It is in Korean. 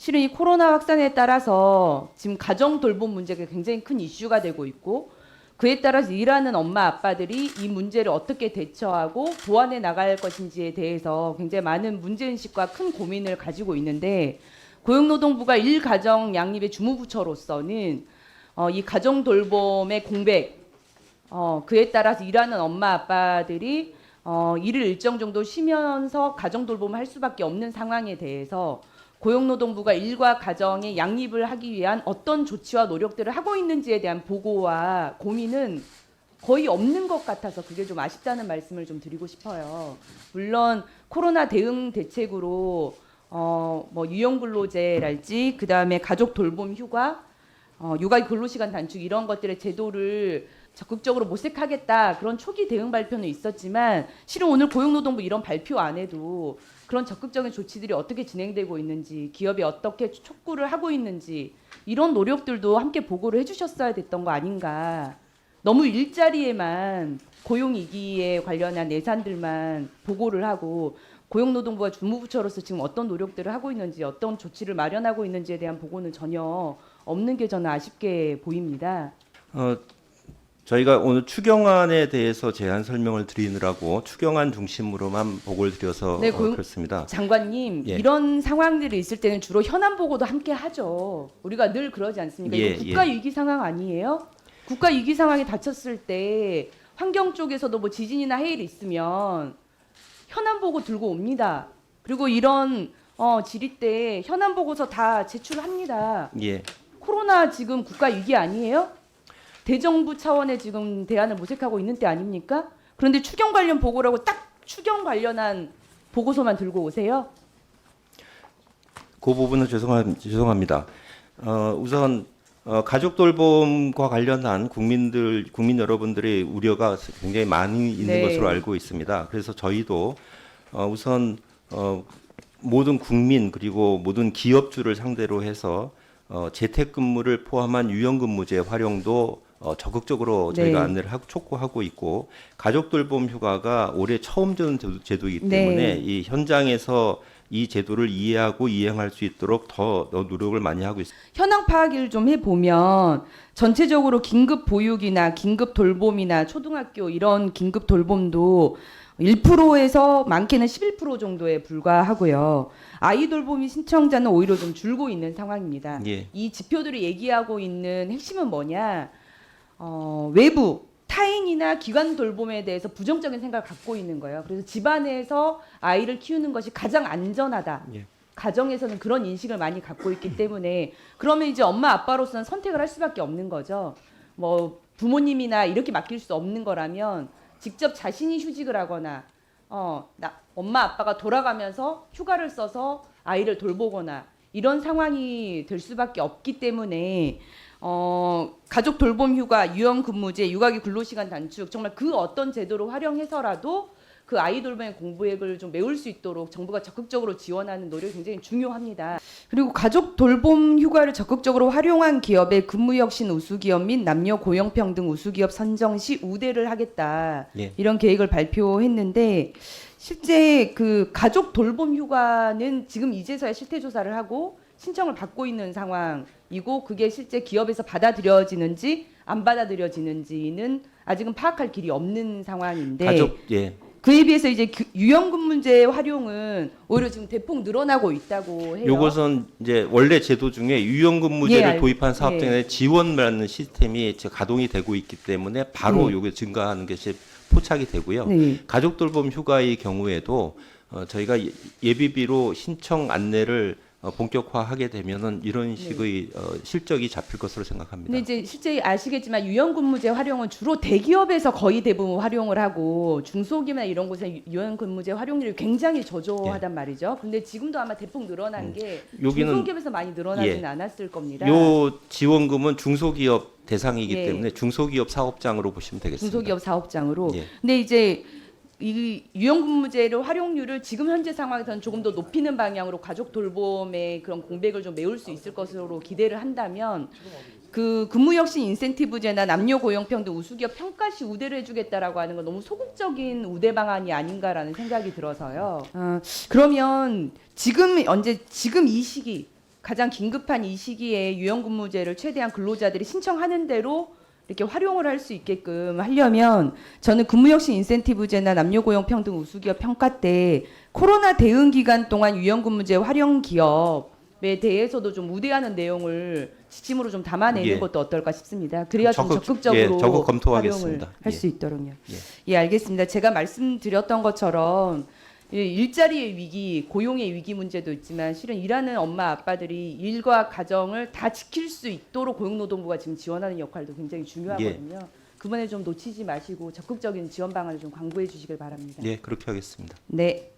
실은 이 코로나 확산에 따라서 지금 가정 돌봄 문제가 굉장히 큰 이슈가 되고 있고 그에 따라서 일하는 엄마 아빠들이 이 문제를 어떻게 대처하고 보완해 나갈 것인지에 대해서 굉장히 많은 문제인식과 큰 고민을 가지고 있는데 고용노동부가 일가정 양립의 주무부처로서는 이 가정 돌봄의 공백 그에 따라서 일하는 엄마 아빠들이 일을 일정 정도 쉬면서 가정 돌봄을 할 수밖에 없는 상황에 대해서 고용노동부가 일과 가정의 양립을 하기 위한 어떤 조치와 노력들을 하고 있는지에 대한 보고와 고민은 거의 없는 것 같아서 그게 좀 아쉽다는 말씀을 좀 드리고 싶어요. 물론 코로나 대응 대책으로 뭐 유연근로제랄지 그다음에 가족 돌봄 휴가, 육아 근로시간 단축 이런 것들의 제도를 적극적으로 모색하겠다 그런 초기 대응 발표는 있었지만 실은 오늘 고용노동부 이런 발표 안에도 그런 적극적인 조치들이 어떻게 진행되고 있는지 기업이 어떻게 촉구를 하고 있는지 이런 노력들도 함께 보고를 해주셨어야 됐던 거 아닌가. 너무 일자리에만 고용이기에 관련한 예산들만 보고를 하고 고용노동부가 주무부처로서 지금 어떤 노력들을 하고 있는지 어떤 조치를 마련하고 있는지에 대한 보고는 전혀 없는 게 저는 아쉽게 보입니다. 저희가 오늘 추경안에 대해서 제안 설명을 드리느라고 추경안 중심으로만 보고를 드려서 네, 그렇습니다. 장관님, 예. 이런 상황들이 있을 때는 주로 현안 보고도 함께 하죠. 우리가 늘 그러지 않습니까? 예, 이거 국가 위기 상황 아니에요? 국가 위기 상황에 닥쳤을 때 환경 쪽에서도 뭐 지진이나 해일이 있으면 현안 보고 들고 옵니다. 그리고 이런 질의 때 현안 보고서 다 제출합니다. 예. 코로나 지금 국가 위기 아니에요? 대정부 차원의 지금 대안을 모색하고 있는 때 아닙니까? 그런데 추경 관련 보고라고 딱 추경 관련한 보고서만 들고 오세요? 그 부분은 죄송합니다. 우선 가족 돌봄과 관련한 국민 여러분들의 우려가 굉장히 많이 있는 네. 것으로 알고 있습니다. 그래서 저희도 우선 모든 국민 그리고 모든 기업주를 상대로 해서 재택근무를 포함한 유연근무제 활용도 적극적으로 저희가 네. 안내를 촉구하고 있고 가족 돌봄 휴가가 올해 처음 드는 제도이기 네. 때문에 이 현장에서 이 제도를 이해하고 이행할 수 있도록 더 노력을 많이 하고 있습니다. 현황 파악을 좀 해보면 전체적으로 긴급 보육이나 긴급 돌봄이나 초등학교 이런 긴급 돌봄도 1%에서 많게는 11% 정도에 불과하고요. 아이 돌보미 신청자는 오히려 좀 줄고 있는 상황입니다. 예. 이 지표들이 얘기하고 있는 핵심은 뭐냐? 외부 타인이나 기관 돌봄에 대해서 부정적인 생각을 갖고 있는 거예요. 그래서 집안에서 아이를 키우는 것이 가장 안전하다. 예. 가정에서는 그런 인식을 많이 갖고 있기 때문에 그러면 이제 엄마 아빠로서는 선택을 할 수밖에 없는 거죠. 뭐 부모님이나 이렇게 맡길 수 없는 거라면 직접 자신이 휴직을 하거나 엄마 아빠가 돌아가면서 휴가를 써서 아이를 돌보거나 이런 상황이 될 수밖에 없기 때문에 가족 돌봄 휴가, 유연근무제, 육아기 근로시간 단축 정말 그 어떤 제도를 활용해서라도 그 아이 돌봄의 공부액을 좀 메울 수 있도록 정부가 적극적으로 지원하는 노력이 굉장히 중요합니다. 그리고 가족 돌봄 휴가를 적극적으로 활용한 기업의 근무혁신 우수기업 및 남녀 고용평등 우수기업 선정 시 우대를 하겠다. 예. 이런 계획을 발표했는데 실제 그 가족 돌봄 휴가는 지금 이제서야 실태 조사를 하고 신청을 받고 있는 상황이고 그게 실제 기업에서 받아들여지는지 안 받아들여지는지는 아직은 파악할 길이 없는 상황인데 예. 그에 비해서 이제 유연근무제 활용은 오히려 지금 대폭 늘어나고 있다고 해요. 이것은 이제 원래 제도 중에 유연근무제를 예, 도입한 사업 예. 등에 지원받는 시스템이 지금 가동이 되고 있기 때문에 바로 네. 요게 증가하는 것이 포착이 되고요. 네. 가족 돌봄 휴가의 경우에도 저희가 예비비로 신청 안내를 본격화하게 되면은 이런 식의 실적이 잡힐 것으로 생각합니다. 근데 이제 실제 아시겠지만 유연근무제 활용은 주로 대기업에서 거의 대부분 활용을 하고 중소기업이나 이런 곳에 유연근무제 활용률이 굉장히 저조하단 말이죠. 근데 지금도 아마 대폭 늘어난 게 여기는 중소기업에서 많이 늘어나지는 않았을 겁니다. 요 지원금은 중소기업 대상이기 예. 때문에 중소기업 사업장으로 보시면 되겠습니다. 중소기업 사업장으로. 예. 근데 이제 이 유연근무제를 활용률을 지금 현재 상황에서는 조금 더 높이는 방향으로 가족 돌봄의 그런 공백을 좀 메울 수 있을 것으로 기대를 한다면 그 근무혁신 인센티브제나 남녀 고용평등 우수기업 평가 시 우대를 해주겠다라고 하는 건 너무 소극적인 우대 방안이 아닌가라는 생각이 들어서요. 그러면 지금 이 시기 가장 긴급한 이 시기에 유연근무제를 최대한 근로자들이 신청하는 대로 이렇게 활용을 할 수 있게끔 하려면 저는 근무혁신 인센티브제나 남녀고용평등 우수기업 평가 때 코로나 대응 기간 동안 유연근무제 활용 기업에 대해서도 좀 우대하는 내용을 지침으로 좀 담아내는 예. 것도 어떨까 싶습니다. 그래야 좀 적극- 적극적으로 예, 적극 검토하겠습니다. 활용을 할 예. 수 있도록요. 예. 예, 알겠습니다. 제가 말씀드렸던 것처럼 이 일자리의 위기, 고용의 위기 문제도 있지만 실은 일하는 엄마 아빠들이 일과 가정을 다 지킬 수 있도록 고용노동부가 지금 지원하는 역할도 굉장히 중요하거든요. 그 부분에 좀 놓치지 마시고 적극적인 지원 방안을 좀 강구해 주시길 바랍니다. 예, 그렇게 하겠습니다. 네.